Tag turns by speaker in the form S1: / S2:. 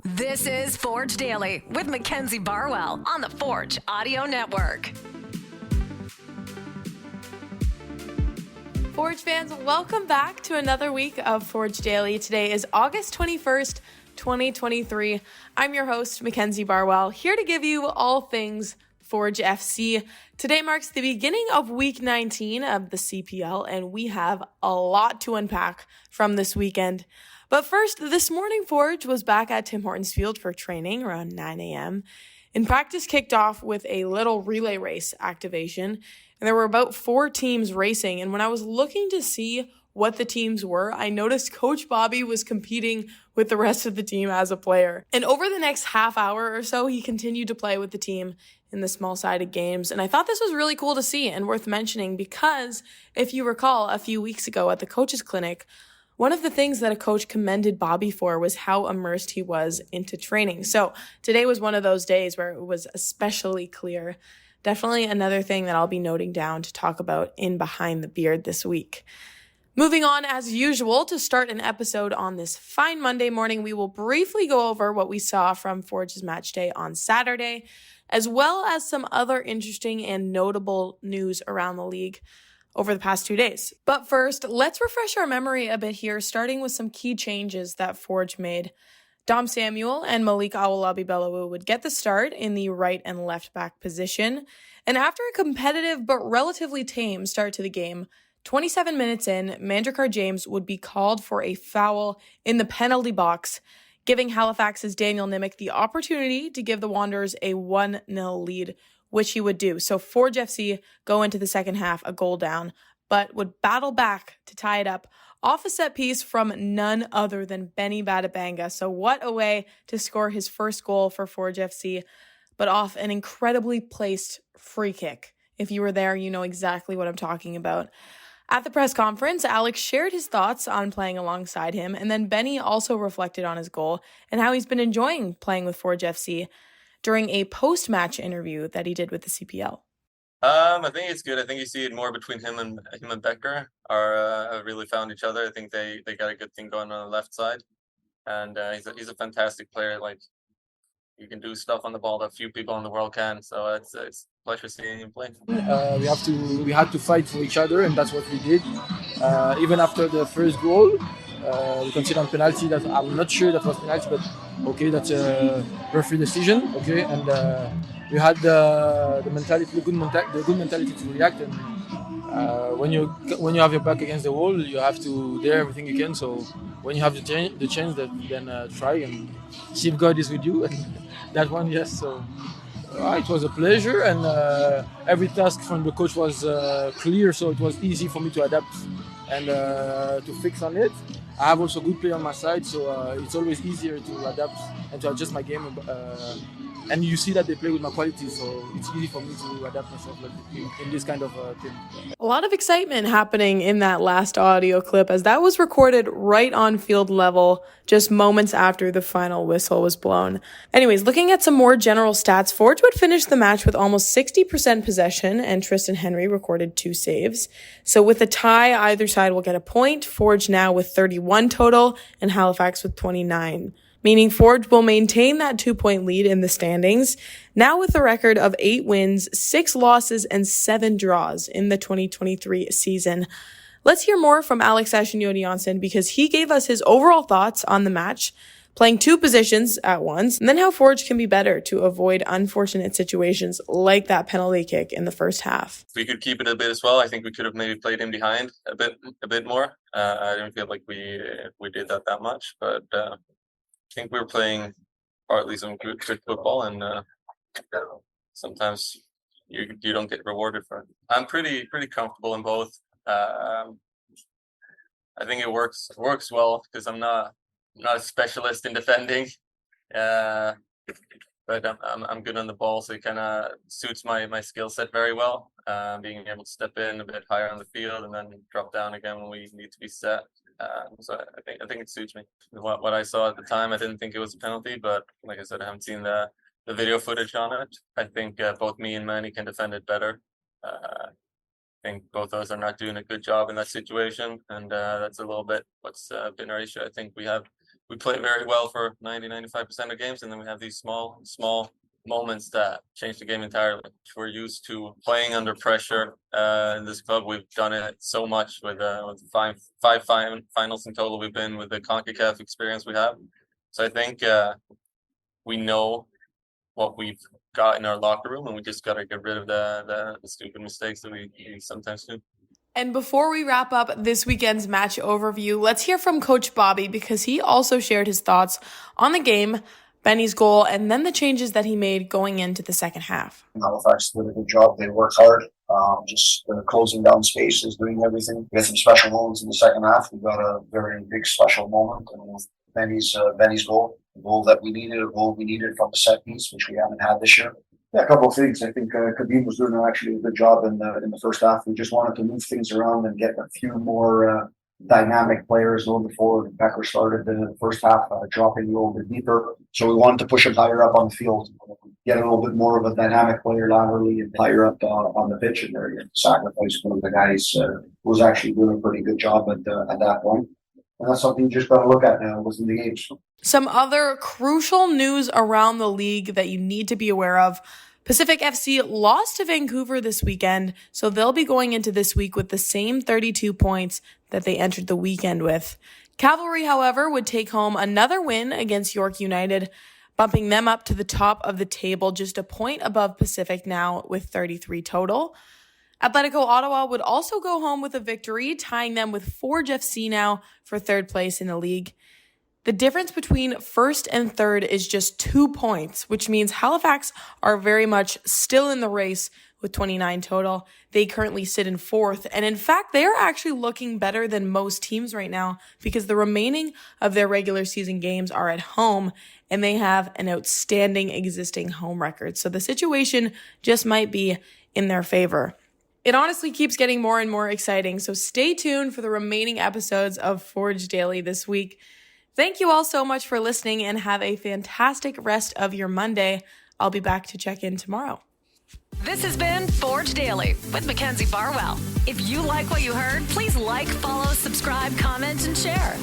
S1: This is Forge Daily with Mackenzie Barwell on the Forge Audio Network.
S2: Forge fans, welcome back to another week of Forge Daily. Today is August 21st, 2023. I'm your host, Mackenzie Barwell, here to give you all things Forge FC. Today marks the beginning of week 19 of the CPL, and we have a lot to unpack from this weekend. But first, this morning Forge was back at Tim Hortons Field for training around 9 a.m. And practice kicked off with a little relay race activation, and there were about 4 teams racing. And when I was looking to see what the teams were, I noticed Coach Bobby was competing with the rest of the team as a player. And over the next half hour or so, he continued to play with the team in the small-sided games. And I thought this was really cool to see and worth mentioning because, if you recall, a few weeks ago at the coaches clinic, one of the things that a coach commended Bobby for was how immersed he was into training. So today was one of those days where it was especially clear. Definitely another thing that I'll be noting down to talk about in Behind the Beard this week. Moving on, as usual, to start an episode on this fine Monday morning, we will briefly go over what we saw from Forge's match day on Saturday, as well as some other interesting and notable news around the league over the past 2 days. But first, let's refresh our memory a bit here, starting with some key changes that Forge made. Dom Samuel and Malik Awolabi-Belawu would get the start in the right and left back position. And after a competitive but relatively tame start to the game, 27 minutes in, Mandrakar James would be called for a foul in the penalty box, giving Halifax's Daniel Nimick the opportunity to give the Wanderers a 1-0 lead, which he would do. So Forge FC go into the second half a goal down, but would battle back to tie it up off a set piece from none other than Benny Badabanga. So what a way to score his first goal for Forge FC, but off an incredibly placed free kick. If you were there, you know exactly what I'm talking about. At the press conference, Alex shared his thoughts on playing alongside him, and then Benny also reflected on his goal and how he's been enjoying playing with Forge FC during a post-match interview that he did with the CPL.
S3: I think it's good. I think you see it more between him and Becker have really found each other. I think they got a good thing going on the left side, and he's a fantastic player. Like, you can do stuff on the ball that few people in the world can. So it's a pleasure seeing him play.
S4: We had to fight for each other, and that's what we did. Even after the first goal, we considered penalty that I'm not sure that was penalty, but okay, that's a referee decision. Okay, and we had the good mentality to react. And when you have your back against the wall, you have to do everything you can. So when you have the chance, then try and see if God is with you. And that one, yes. So it was a pleasure, and every task from the coach was clear, so it was easy for me to adapt and to fix on it. I have also good play on my side, so it's always easier to adapt and to adjust my game. And you see that they play with my qualities, so it's easy for me to adapt myself in this kind of thing.
S2: A lot of excitement happening in that last audio clip, as that was recorded right on field level just moments after the final whistle was blown. Anyways, looking at some more general stats, Forge would finish the match with almost 60% possession, and Tristan Henry recorded 2 saves. So with a tie, either side will get a point. Forge now with 31 total, and Halifax with 29. Meaning Forge will maintain that 2-point lead in the standings, now with a record of 8 wins, 6 losses, and 7 draws in the 2023 season. Let's hear more from Alex Achinioti-Jönsson, because he gave us his overall thoughts on the match, playing 2 positions at once, and then how Forge can be better to avoid unfortunate situations like that penalty kick in the first half.
S3: If we could keep it a bit as well, I think we could have maybe played in behind a bit more. I didn't feel like we did that much, but I think we were playing partly some good football, and sometimes you don't get rewarded for it. I'm pretty comfortable in both. I think it works well because I'm not a specialist in defending, but I'm good on the ball, so it kind of suits my skill set very well. Being able to step in a bit higher on the field and then drop down again when we need to be set. So I think it suits me. What I saw at the time, I didn't think it was a penalty, but like I said, I haven't seen the video footage on it. I think both me and Manny can defend it better. I think both of us are not doing a good job in that situation, and that's a little bit what's been our issue. I think we have play very well for 90-95% of games, and then we have these small moments that change the game entirely. We're used to playing under pressure in this club. We've done it so much with five finals in total we've been, with the CONCACAF experience we have. So I think we know what we've got in our locker room, and we just got to get rid of the stupid mistakes that we sometimes do.
S2: And before we wrap up this weekend's match overview, let's hear from Coach Bobby, because he also shared his thoughts on the game, Benny's goal, and then the changes that he made going into the second half.
S5: Halifax did a good job. They worked hard, just closing down spaces, doing everything. We had some special moments in the second half. We got a very big special moment, and Benny's goal, a goal that we needed, a goal we needed from the set piece, which we haven't had this year. Yeah, a couple of things. I think Khabib was doing actually a good job in the first half. We just wanted to move things around and get a few more dynamic players going forward. Becker started the first half dropping a little bit deeper, so we wanted to push him higher up on the field, get a little bit more of a dynamic player laterally and higher up on the pitch, and there sacrifice one of the guys who was actually doing a pretty good job at that point. And that's something you just got to look at now within the games.
S2: Some other crucial news around the league that you need to be aware of. Pacific FC lost to Vancouver this weekend, so they'll be going into this week with the same 32 points that they entered the weekend with. Cavalry, however, would take home another win against York United, bumping them up to the top of the table, just a point above Pacific now with 33 total. Atletico Ottawa would also go home with a victory, tying them with Forge FC now for third place in the league. The difference between first and third is just 2 points, which means Halifax are very much still in the race with 29 total. They currently sit in fourth, and in fact, they are actually looking better than most teams right now because the remaining of their regular season games are at home, and they have an outstanding existing home record. So the situation just might be in their favor. It honestly keeps getting more and more exciting, so stay tuned for the remaining episodes of Forge Daily this week. Thank you all so much for listening, and have a fantastic rest of your Monday. I'll be back to check in tomorrow.
S1: This has been Forge Daily with Mackenzie Barwell. If you like what you heard, please like, follow, subscribe, comment, and share.